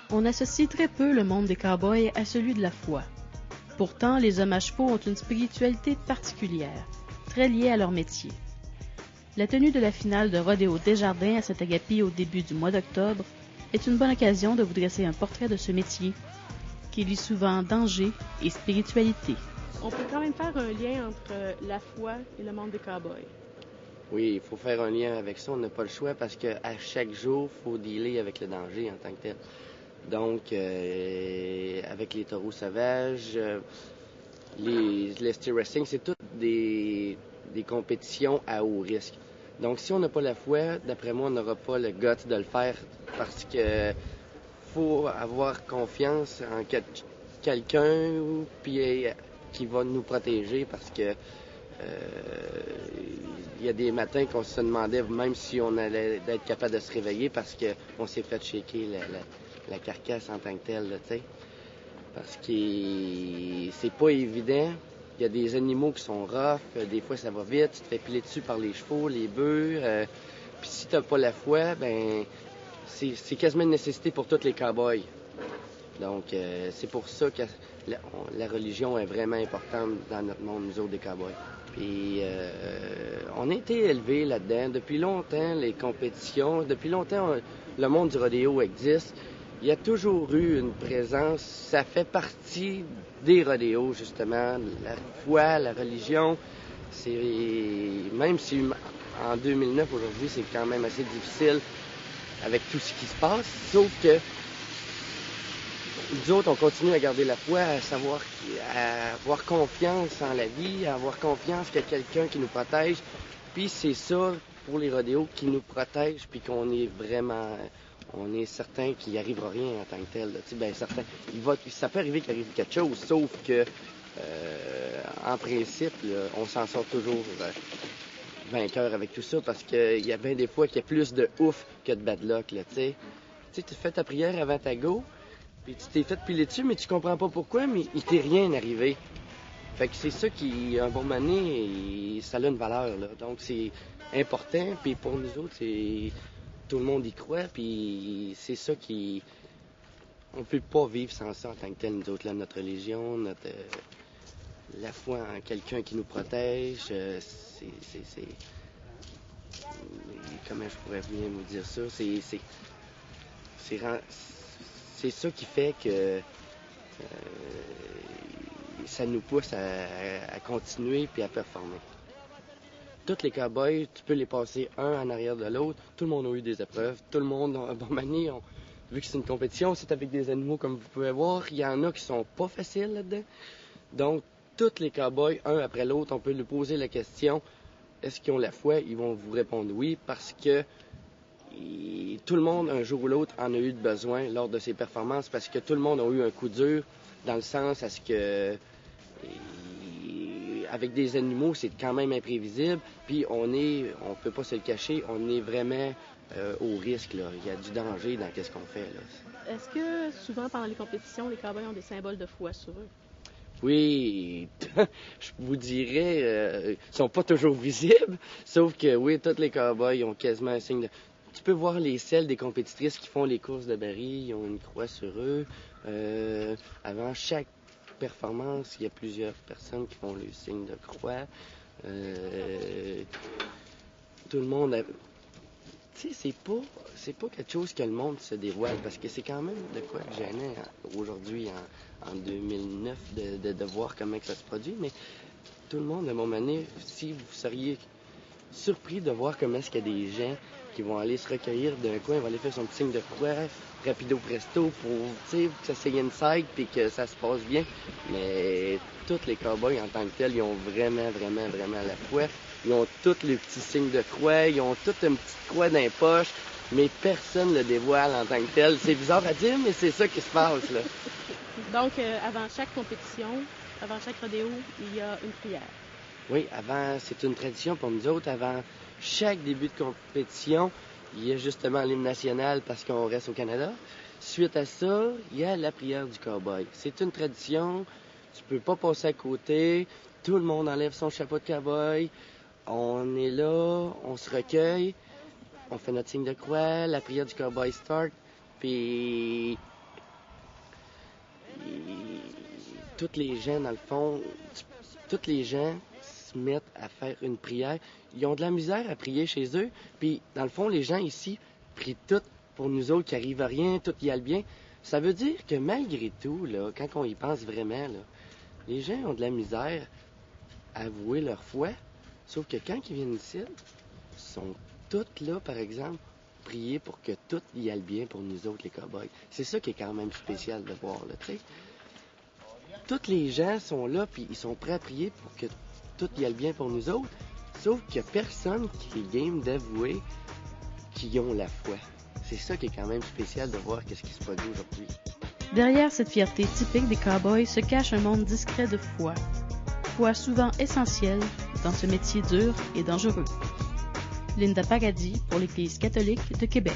On associe très peu le monde des cow-boys à celui de la foi. Pourtant, les hommes à chevaux ont une spiritualité particulière, très liée à leur métier. La tenue de la finale de Rodéo Desjardins à Saint-Agapi au début du mois d'octobre est une bonne occasion de vous dresser un portrait de ce métier qui lie souvent danger et spiritualité. On peut quand même faire un lien entre la foi et le monde des cow-boys. Oui, il faut faire un lien avec ça. On n'a pas le choix parce qu'à chaque jour, il faut dealer avec le danger en tant que tel. Donc, avec les taureaux sauvages, les steer wrestling, c'est toutes des compétitions à haut risque. Donc, si on n'a pas la foi, d'après moi, on n'aura pas le guts de le faire parce que faut avoir confiance en quelqu'un qui va nous protéger parce que il y a des matins qu'on se demandait même si on allait être capable de se réveiller parce qu'on s'est fait shaker la carcasse en tant que telle, tu sais. Parce que c'est pas évident. Il y a des animaux qui sont rough, des fois ça va vite, tu te fais piler dessus par les chevaux, les bœufs. Puis si t'as pas la foi, ben c'est quasiment une nécessité pour tous les cow-boys. Donc c'est pour ça que la religion est vraiment importante dans notre monde, nous autres des cow-boys. Puis on a été élevés là-dedans. Depuis longtemps, les compétitions, depuis longtemps, le monde du rodéo existe. Il y a toujours eu une présence, ça fait partie des rodéos, justement, la foi, la religion. Même si en 2009, aujourd'hui, c'est quand même assez difficile avec tout ce qui se passe, sauf que nous autres, on continue à garder la foi, à avoir confiance en la vie, à avoir confiance qu'il y a quelqu'un qui nous protège. Puis c'est ça, pour les rodéos, qui nous protège, puis qu'on est vraiment... On est certain qu'il n'y arrivera rien en tant que tel. Ben, certain. Ça peut arriver qu'il arrive quelque chose, sauf que, en principe, là, on s'en sort toujours vainqueur avec tout ça, parce qu'il y a bien des fois qu'il y a plus de ouf que de bad luck. Tu sais, tu fais ta prière avant ta go, puis tu t'es fait piler dessus, mais tu comprends pas pourquoi, mais il t'est rien arrivé. Fait que c'est ça qui, un bon moment donné, ça a une valeur. Là. Donc c'est important, puis pour nous autres, c'est... Tout le monde y croit, puis c'est ça qui... On peut pas vivre sans ça en tant que tel, nous autres, là, notre religion, la foi en quelqu'un qui nous protège, c'est... Comment je pourrais bien vous dire ça? C'est ça qui fait que ça nous pousse à continuer puis à performer. Tous les cow-boys, tu peux les passer un en arrière de l'autre. Tout le monde a eu des épreuves. Tout le monde, à un bon moment, vu que c'est une compétition, c'est avec des animaux comme vous pouvez voir. Il y en a qui sont pas faciles là-dedans. Donc, tous les cow-boys, un après l'autre, on peut lui poser la question, est-ce qu'ils ont la foi? Ils vont vous répondre oui, parce que tout le monde, un jour ou l'autre, en a eu besoin lors de ses performances, parce que tout le monde a eu un coup dur, dans le sens à ce que... Avec des animaux, c'est quand même imprévisible. Puis on peut pas se le cacher, on est vraiment au risque. Là. Il y a du danger dans ce qu'on fait. Là. Est-ce que souvent pendant les compétitions, les cow-boys ont des symboles de foi sur eux? Oui, je vous dirais, ils sont pas toujours visibles. Sauf que oui, tous les cow-boys ont quasiment un signe de... Tu peux voir les selles des compétitrices qui font les courses de baril, ils ont une croix sur eux. Avant chaque performance, il y a plusieurs personnes qui font le signe de croix. Tout le monde a... Tu sais, c'est pas quelque chose que le monde se dévoile, parce que c'est quand même de quoi gênant aujourd'hui, en 2009, de voir comment que ça se produit, mais tout le monde, à un moment donné, si vous seriez surpris de voir comment est-ce qu'il y a des gens qui vont aller se recueillir d'un coin, vont aller faire son petit signe de croix, rapido presto, pour que ça s'aille inside puis que ça se passe bien. Mais tous les cow-boys en tant que tels, ils ont vraiment, vraiment, vraiment la foi. Ils ont tous les petits signes de croix, ils ont toute une petite croix dans les poches, mais personne ne le dévoile en tant que tel. C'est bizarre à dire, mais c'est ça qui se passe, là. Donc, avant chaque compétition, avant chaque rodéo, il y a une prière. Oui, c'est une tradition pour nous autres. Avant chaque début de compétition, il y a justement l'hymne national parce qu'on reste au Canada. Suite à ça, il y a la prière du cow-boy. C'est une tradition, tu peux pas passer à côté. Tout le monde enlève son chapeau de cow-boy. On est là, on se recueille, on fait notre signe de croix, la prière du cow-boy start. Puis tous les gens, dans le fond, tous les gens se mettent à faire une prière. Ils ont de la misère à prier chez eux, puis dans le fond, les gens ici prient tout pour nous autres qui arrive à rien, tout y a le bien. Ça veut dire que malgré tout, là, quand on y pense vraiment, là, les gens ont de la misère à avouer leur foi, sauf que quand ils viennent ici, ils sont tous là, par exemple, prier pour que tout y aille bien pour nous autres, les cow-boys. C'est ça qui est quand même spécial de voir, là, tu sais. Tous les gens sont là, puis ils sont prêts à prier pour que tout y aille bien pour nous autres, sauf qu'il n'y a personne qui est game d'avouer qu'ils ont la foi. C'est ça qui est quand même spécial de voir qu'est-ce qui se produit aujourd'hui. Derrière cette fierté typique des cow-boys se cache un monde discret de foi. Foi souvent essentielle dans ce métier dur et dangereux. Linda Pagadi pour l'Église catholique de Québec.